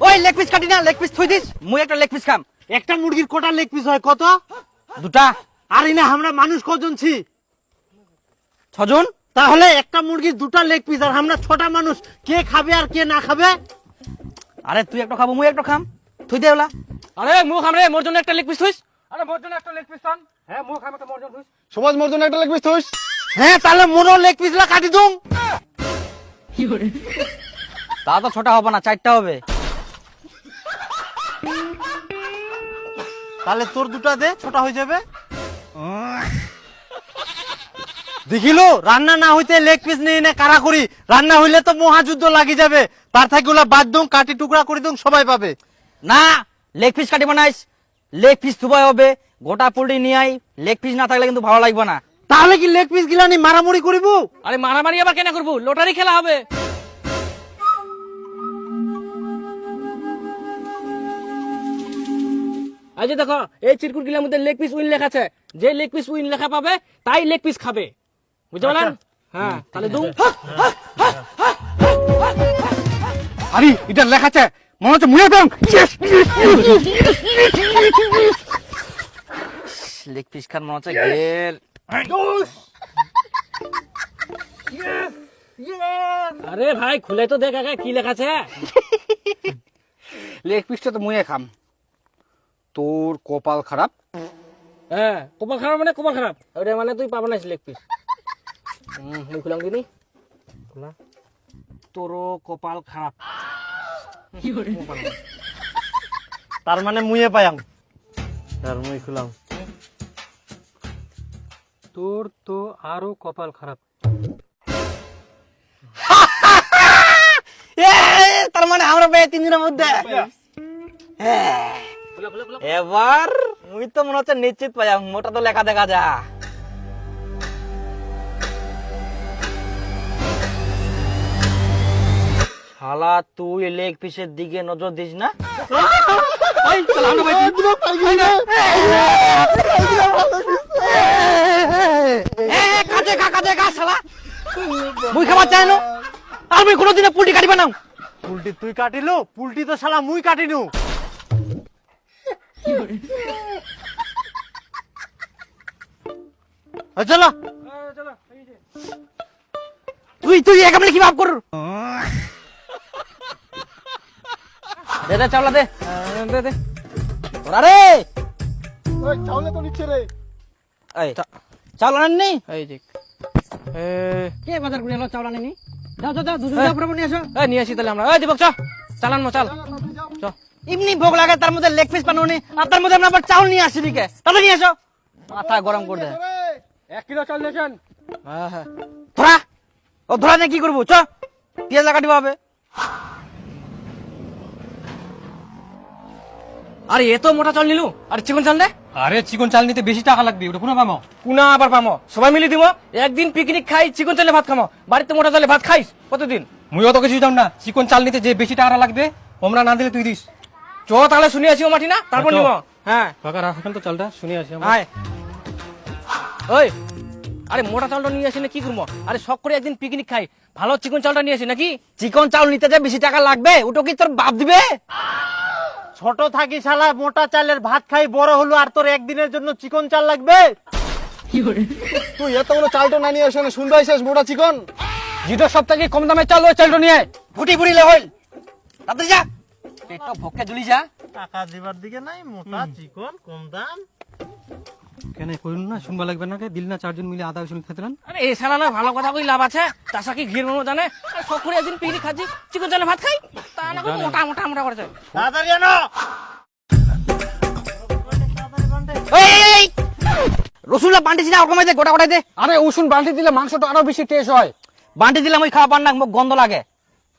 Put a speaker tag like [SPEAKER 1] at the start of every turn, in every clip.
[SPEAKER 1] ওই leg piece কাটি না, লেগ পিস থুই দিস, মুই একটা লেগ পিস খাম।
[SPEAKER 2] একটা মুরগির কটা লেগ পিস হয় কত?
[SPEAKER 1] দুটা।
[SPEAKER 2] আরে না, আমরা মানুষ কজন ছি?
[SPEAKER 1] 6 জন।
[SPEAKER 2] তাহলে একটা মুরগির দুটা লেগ পিস, আর আমরা 6টা মানুষ, কে খাবে আর কে না খাবে?
[SPEAKER 1] আরে তুই একটা খাবো, মুই একটা খাম, থুই দে ওলা।
[SPEAKER 3] আরে মুখ আমরে মোর জন্য একটা লেগ পিস থুইস। আরে মোর জন্য একটা লেগ পিস টান। হ্যাঁ মুখ আমি একটা মোর জন্য থুইস।
[SPEAKER 4] সমাজ মোর জন্য একটা লেগ পিস থইস।
[SPEAKER 2] হ্যাঁ তাহলে মোরও লেগ পিসলা কাটি দুম।
[SPEAKER 1] তা তো ছোটা হবে না, 4টা হবে।
[SPEAKER 2] তাহলে তোর দুটা দে, 6টা হয়ে যাবে। দেখিলো রান্না না হইতে লেগ পিস নিয়ে নে কারা করি, রান্না হইলে তো মহাযুদ্ধ লাগি যাবে। তার থেকে ওলা বাদ দুম, কাটি টুকরা করে দুম, সবাই পাবে।
[SPEAKER 1] না, লেগ পিস কাটি বানাইস, লেগ পিস থুবাই হবে, গোটা পোল্ট্রি নিয়ে আই, লেগ পিস না থাকলে কিন্তু ভালো লাগবে না।
[SPEAKER 2] তাহলে কি লেগ পিস গিলানি মারামারি করিব?
[SPEAKER 3] আরে মারামারি আবার কেন করবো, লটারি খেলা হবে। এই যে দেখো, এই চিরকুট গিলার মধ্যে লেগ পিস উইন লেখা আছে। যে লেগ পিস উইন লেখা পাবে তাই লেগ পিস খাবে, বুঝতে পারলেন? হ্যাঁ তাহলে দুম।
[SPEAKER 4] আরে এটা লেখা আছে, মনে হচ্ছে মুয়ে দাম।
[SPEAKER 1] লেগ পিস খান মনে হচ্ছে গের।
[SPEAKER 3] আরে ভাই খুলে তো দেখ আগে কি লেখা আছে।
[SPEAKER 4] লেগ পিসটা তো মুয়ে খাম। তোর কপাল খারাপ।
[SPEAKER 3] হ্যাঁ কপাল খারাপ মানে কপাল খারাপ, ওটা মানে তুই পাবো না লেগ পিস। মুই খুলাম দিনি, খোলা। তোরও কপাল খারাপ।
[SPEAKER 2] তার মানে মুয়ে পায়াম, আর মুই খুলাম।
[SPEAKER 3] তোর তো আরো কপাল খারাপ।
[SPEAKER 1] তার মানে আমরা পেয়ে 3 দিনের মধ্যে। এবার মুই তো মনে হচ্ছে নিশ্চিত পাইয়াম, মোটা তো লেখা দেখা যা। শালা তুই লেগ পিসের দিকে নজর দিস না। কাজে খা শালা, মুই খাবার চাই না। আর মুই কোনোদিনে পুল্টি কাটিবা না।
[SPEAKER 2] পুলটি তুই কাটিলু? পুলটি তো শালা মুই কাটিনু। চলো
[SPEAKER 1] তুই একেবারে কি ভাব কর। দে দে চাওলা দে, দে দে ওরা রে।
[SPEAKER 4] ওই চাউলে তো নিচ্ছে রে।
[SPEAKER 1] এই চাওলা আননি?
[SPEAKER 3] এই দেখ,
[SPEAKER 1] কে বাজার করে এলো চাওলা আননি? যাও যাও যাও, দুজন যাও প্রভু নিয়ে আসো।
[SPEAKER 3] এই নিয়ে আসি তাহলে আমরা। এই দীপক চ, চালান মো চাল।
[SPEAKER 1] এমনি ভোগ লাগে, তার মধ্যে লেগ পিস বানাওনি, আর তার মধ্যে আমরা আবার চাউল নিয়ে আসি দিকে। তাহলে নিয়ে আসো, মাথা গরম করে দে।
[SPEAKER 3] 1 কিলো চাল দিয়েছেন।
[SPEAKER 1] হ্যাঁ ধরা, ও ধরা নিয়ে কি করবো? চ পেঁয়াজ লাগাটিবা হবে।
[SPEAKER 3] আরে এত মোটা চাল নিলু, আর চিকন চাল দে।
[SPEAKER 5] আরে চিকন চাল নিতে বেশি টাকা লাগবে, ওটা পুরো পামো।
[SPEAKER 3] কুনা আবার পামো, সবাই মিলে দিব। একদিন পিকনিক খাই, চিকন চালে ভাত খামো। বাড়িতে মোটা চালে ভাত খাইস কতদিন?
[SPEAKER 5] মুই অত কিছু দাম না, চিকন চাল নিতে যে বেশি টাকা লাগবে আমরা না দিলে তুই দিস।
[SPEAKER 3] চ তাহলে শুনে আসি ও মাটি না, তারপর নিব। হ্যাঁ
[SPEAKER 5] কাকা রাখেন তো চালটা, শুনে আসি আমরা।
[SPEAKER 3] আয়। ওই আরে মোটা চালটা নিয়ে আসি না কি করবো? আরে শখ করে একদিন পিকনিক খাই, ভালো চিকন চালটা নিয়ে আসি নাকি?
[SPEAKER 1] চিকন চাউল নিতে যে বেশি টাকা লাগবে, ওটা কি তোর বাপ দিবে?
[SPEAKER 2] ছোট থাকি শালা মোটা চালের ভাত খাই বড় হলো, আর তোর একদিনের জন্য চিকন চাল লাগবে?
[SPEAKER 4] তুই এতগুলো চালটা না নিয়ে আসে না, শুনবাই শেষ মোটা চিকন।
[SPEAKER 5] যেটা সব থেকে কম দামে চাল, ওই চালটা নিয়ে আয়।
[SPEAKER 1] ফুটি ফুটিলে হইল, তাড়াতাড়ি যা, পেটটা ভোকে জ্বলি যা।
[SPEAKER 2] টাকা দিবার দিকে নাই, মোটা চিকন কম দাম।
[SPEAKER 5] কেন কইল না, শুনবা লাগবে না, দিল না 4 জন মিলে আদা শুনে খেতেন।
[SPEAKER 3] আরে এই শালা না ভালো কথা কই লাভ আছে? চাষা কি ঘির মনো জানে? আর শখ করে একদিন পিকনিক খাচ্ছি, চিকন চালে ভাত খাই, তা না করে মোটা মোটা মোটা করেছে।
[SPEAKER 2] তাড়াতাড়ি আনো।
[SPEAKER 1] এই রসুনটা বান্টিছি না, ওরকম দে, গোটা গোটাই দে।
[SPEAKER 4] আরে উসুন বালতি দিলে মাংসটা আরো বেশি টেস্ট হয়।
[SPEAKER 1] বান্টি দিলাম ওই খাওয়া পার না, মুখ গন্ধ লাগে।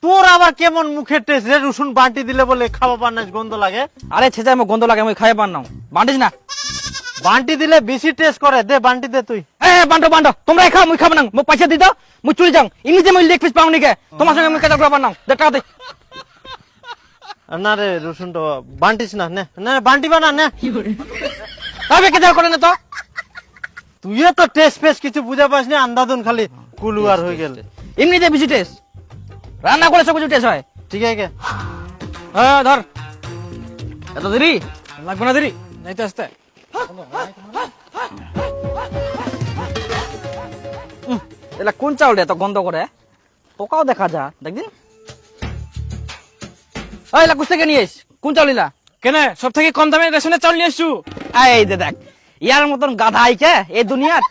[SPEAKER 2] তোর আবার কেমন মুখের টেস্ট রে? রসুন বাটি দিলে বলে খাওয়া পার না, গন্ধ লাগে?
[SPEAKER 1] আরে ছেঁচা মুখ গন্ধ লাগে, আমি খাই পার না। বান্টিস না,
[SPEAKER 2] বান্টি দিলে বেশি টেস্ট করে। দে বান্টি দে তুই।
[SPEAKER 1] বান্টো বান্টো, তোমরা খাও, মুই খাবো না। মুখ পয়সা দিত, মুই চলে যাও। এমনিতে মুই লেগ পিস পাওনি কে, তোমার সঙ্গে আমি কেটে করা পার না। দে টাকা দে।
[SPEAKER 2] না রে রসুনটা বান্টিস না, নে না বান্টি বানা নে।
[SPEAKER 1] তবে কেটে করে না তো।
[SPEAKER 2] তুইও তো টেস্ট ফেস্ট কিছু বুঝা পাস না, আন্দাদুন খালি কুলুয়ার হয়ে গেল।
[SPEAKER 1] এমনিতে বেশি টেস্ট, রান্না করে সব কিছু টেস্ট হয়।
[SPEAKER 2] ঠিক আছে।
[SPEAKER 3] হ্যাঁ ধর। এত দেরি লাগবে না, দেরি যাইতে আসতে।
[SPEAKER 1] এটা কোন চাউল এত গন্ধ করে? পোকাও দেখা যা দেখদিন। ওই লা কুছ থেকে নিয়ে এস, কোন চাউল ইলা?
[SPEAKER 3] কেন সব থেকে কম দামে রেশনের চাউল নিয়ে আসছু?
[SPEAKER 1] এই যে দেখ, ইয়ার মতন গাধা আইকে এই দুনিয়ার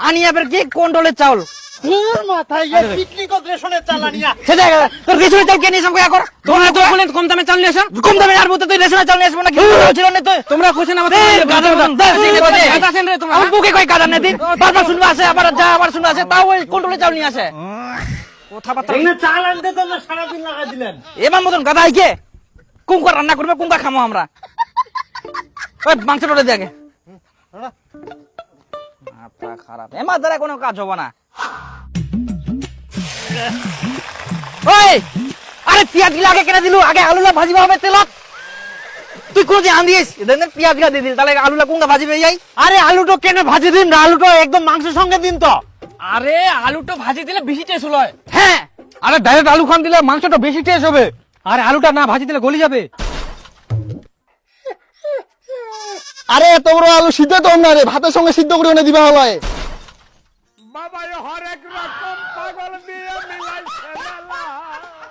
[SPEAKER 1] আনিয়া ফের কি কন্ট্রোলের চাউল।
[SPEAKER 2] তোর মাথায় গিয়ে পিকনিক রেশনের চাল আনিয়া
[SPEAKER 1] সে দেখ তোর রেশনের চাউল কে নিয়ে সব কর।
[SPEAKER 3] তোমরা তো বলেন কম দামে চাউল নিয়ে আসো।
[SPEAKER 1] কম দামে আর মতো তুই রেশনের চাউল নিয়ে আসবো না, কি ছিল না তুই?
[SPEAKER 3] তোমরা কোছেন আমার
[SPEAKER 1] গাধা মতন দে,
[SPEAKER 3] গাধা আছেন রে তোমরা।
[SPEAKER 1] আমার বুকে কই গাধা নেই দিন, বারবার শুনবা আসে, আবার যা আবার শুনবা আসে, তাও ওই কন্ট্রোলের চাউল নিয়ে আসে।
[SPEAKER 3] কথাবার্তা
[SPEAKER 2] এখানে চাল আনতে তোমরা সারাদিন লাগাই দিলেন।
[SPEAKER 1] এবার মতন গাধা আইকে কুমকার রান্না করবে, কুমকার খামো আমরা। ওই মাংসটা দে আগে। মাথা খারাপ, এমার দ্বারা কোনো কাজ হবে না। ওই আরে পেঁয়াজ গুলো আগে কেটে দিলু, আগে আলুলা ভাজিবা হবে তেলত। তুই কোন ধ্যান দিস পেঁয়াজ গুলা দিয়ে দিল, তাহলে আলুলা কোনটা ভাজিবে যাই?
[SPEAKER 2] আরে আলুটো কেন ভাজি দিন না, আলুটো একদম মাংসের সঙ্গে দিন তো।
[SPEAKER 3] আরে আলুটা ভাজি দিলে বেশি টেস্ট হলো।
[SPEAKER 1] হ্যাঁ,
[SPEAKER 5] আরে ডাইরেক্ট আলু খান দিলে মাংসটা বেশি টেস্ট হবে, আর আলুটা না ভাজি দিলে গলি যাবে।
[SPEAKER 4] আরে এত বড় আলু সিদ্ধ তো না রে, ভাতের সঙ্গে সিদ্ধ করে এনে দিবা হলো।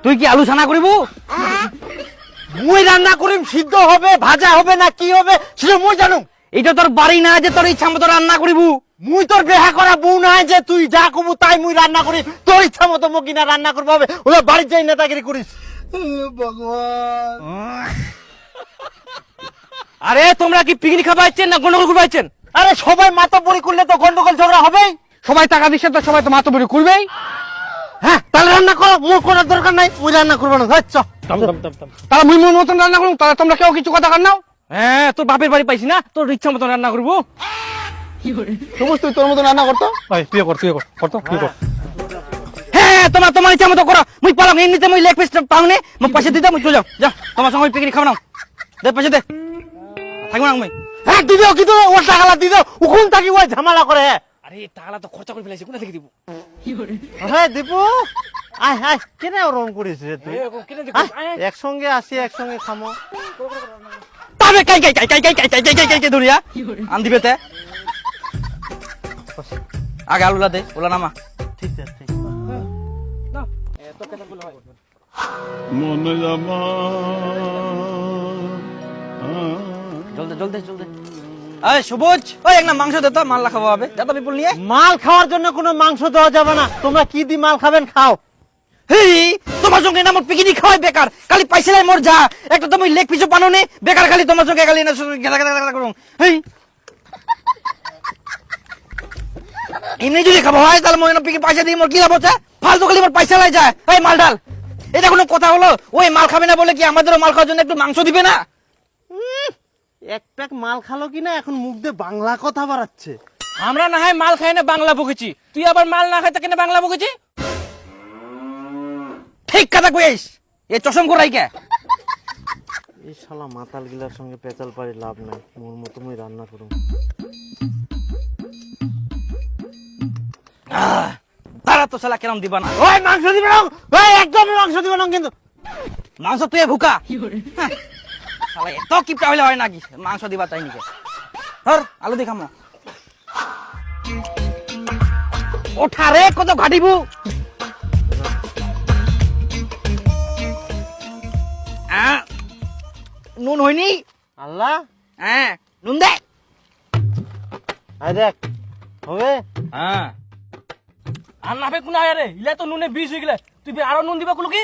[SPEAKER 1] তুই কি আলু ছানা করিব?
[SPEAKER 2] মুই রান্না করিম, সিদ্ধ হবে ভাজা হবে না কি হবে সেটা মুই জানো।
[SPEAKER 1] এটা তোর বাড়ি না যে তোর ইচ্ছা মতো রান্না করিব।
[SPEAKER 2] মুই তোর বেহা করা বউ নাই যে তুই যা কবু তাই মুই রান্না করি, তোর ইচ্ছা মতো মুই কিনা রান্না করবো হবে, ওরা বাড়ির যাই নেতাগিরি করিস।
[SPEAKER 3] আরে তোমরা কি পিকনিক খাবাইছেন না গন্ডগোল করবাইছেন?
[SPEAKER 2] আরে সবাই মাতব্বরি করলে তো গন্ডগোল ঝগড়া হবেই।
[SPEAKER 5] সবাই টাকা দিচ্ছে তো সবাই তো মাতব্বরি করবেই।
[SPEAKER 2] হ্যাঁ তাহলে রান্না করো, মুই করার দরকার নাই, মুই রান্না করবো না।
[SPEAKER 5] তাহলে মুই মন মতন রান্না করুন, তাহলে তোমরা কেউ কিছু কথা কান নাও।
[SPEAKER 3] হ্যাঁ তোর বাপের বাড়ি পাইছি না, তোর ইচ্ছা মতো রান্না করবো।
[SPEAKER 4] সবুজ তুই তোর মতো রান্না করতো।
[SPEAKER 5] তুই কর কর তো তুই কর।
[SPEAKER 1] হ্যাঁ তোমার তোমার ইচ্ছা মতো করো, মুই পালাম এমনিতে, মুই লেগ পিস পাওনে, মুই পয়সা দিতে মুই চলে যাও। যা তোমার সঙ্গে পিকনিক খাও না, দে পয়সা দে, থাকবো না মুই।
[SPEAKER 2] হ্যাঁ দিদিও কিন্তু ওর টাকালা দিদিও উকুন থাকি ওই ঝামেলা করে।
[SPEAKER 3] আরে টাকাটা তো খরচা করে ফেলেছি, কোথা থেকে দিব?
[SPEAKER 2] হ্যাঁ দীপু আয় আয়, কেন ওরকম করিস রে তুই?
[SPEAKER 3] কিনে দিব?
[SPEAKER 2] আয়, একসঙ্গে আসি একসঙ্গে খামো।
[SPEAKER 1] তবে কাই কাই কাই কাই কাই কাই কাই কাই কাই কাই ধরিয়া আন দিবে তে আগে আলুলা দে, ওলা নামা।
[SPEAKER 2] ঠিক আছে ঠিক
[SPEAKER 1] জলদি জলদি জলদি। এই সবুজ, ওই এক না মাংস দে তো, মাল্লা খাওয়া হবে, যা তো বিপুল নিয়ে।
[SPEAKER 2] মাল খাওয়ার জন্য কোনো মাংস দেওয়া যাবে না, তোমরা কি দি মাল খাবেন খাও।
[SPEAKER 1] হেই তোমার সঙ্গে না মোর পিকনিক খাওয়াই বেকার, খালি পয়সালাই মোর যা। একটা তুমি লেগ পিছু পানো নে বেকার, খালি তোমার সঙ্গে খালি না গেলা গেলা গেলা করুম। হেই এমনি যদি খাবো হয় তাহলে মোর পিকনিক পয়সা দিয়ে মোর কি লাভ হচ্ছে? ফালতু খালি মোর পয়সা লাই যায়। এই মাল ডাল, এটা কোনো কথা হলো? ওই মাল খাবে না বলে কি আমাদেরও মাল খাওয়ার জন্য একটু মাংস দিবে না?
[SPEAKER 2] এক প্যাক মাল খালো কিনা এখন মুখ দিয়ে বাংলা কথা বাড়াচ্ছে।
[SPEAKER 3] আমরা না হয় মাল খাই না বাংলা বকেছি, তুই আবার মাল না খাই কেন বাংলা বকেছি?
[SPEAKER 1] ঠিক কথা কইস, এ চশম করাই কে?
[SPEAKER 2] এই শালা মাতাল গিলার সঙ্গে পেঁচাল পারি লাভ নাই, মোর মতো মুই রান্না করুম।
[SPEAKER 1] তারা তো শালা কেন দিবা না?
[SPEAKER 2] ওই মাংস দিবে না, ওই একদমই মাংস দিবে না কিন্তু।
[SPEAKER 1] মাংস তুই ভুকা হ্যাঁ, শালা এত কিপটা হইলে হয় নাকি মাংস দিবা চাই নাকি? ধর আলু দি খামো। ওঠা রে কত ঘাটিবু। নুন হয়নি?
[SPEAKER 2] আল্লাহ
[SPEAKER 1] হ্যাঁ নুন দে।
[SPEAKER 2] আয় দেখ হবে।
[SPEAKER 3] হ্যাঁ আর না ফেক না রে, ইলা তো নুনে 20 হয়ে গেলে তুই আরো নুন দিবা কুলো কি?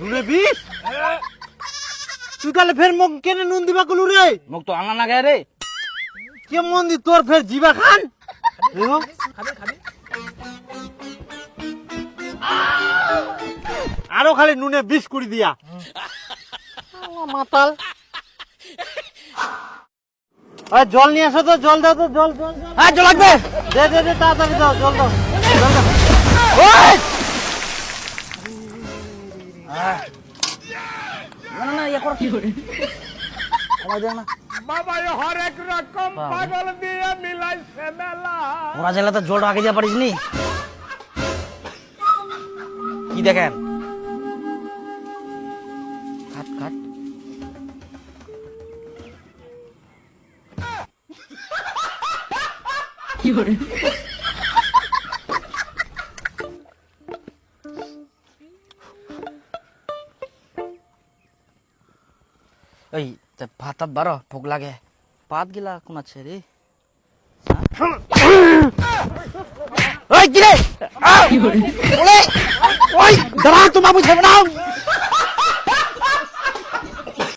[SPEAKER 2] নুনে 20? তুই তাহলে ফের মুখ কেনে নুন দিবা কলু রে?
[SPEAKER 1] মোক তো আনা না গায়ে রে।
[SPEAKER 2] কেমন দি তোর ফের জিবা খান দেখো। আরো খালি নুনে 20 করে দিয়া মাতাল। জল নিয়ে আসো তো, জল দাও তো, জল জল জল।
[SPEAKER 1] হ্যাঁ জল লাগবে,
[SPEAKER 2] দে দে দে তাড়াতাড়ি দাও, জল দাও জল দাও।
[SPEAKER 1] ওই না না না ইয়া কর কি করে আমার দেখ না
[SPEAKER 3] বাবা হরেক রকম পাগল দিয়ে মিলাইছে মেলা।
[SPEAKER 1] ওরা জেলা তো জল আগে যা পারিস নি কি দেখেন কাট কাট এই ভাত বারো ভোক লাগে পাত গিলা কোন আছে রে ওই কি রে ওই দাঁড়া তোমার বুঝে না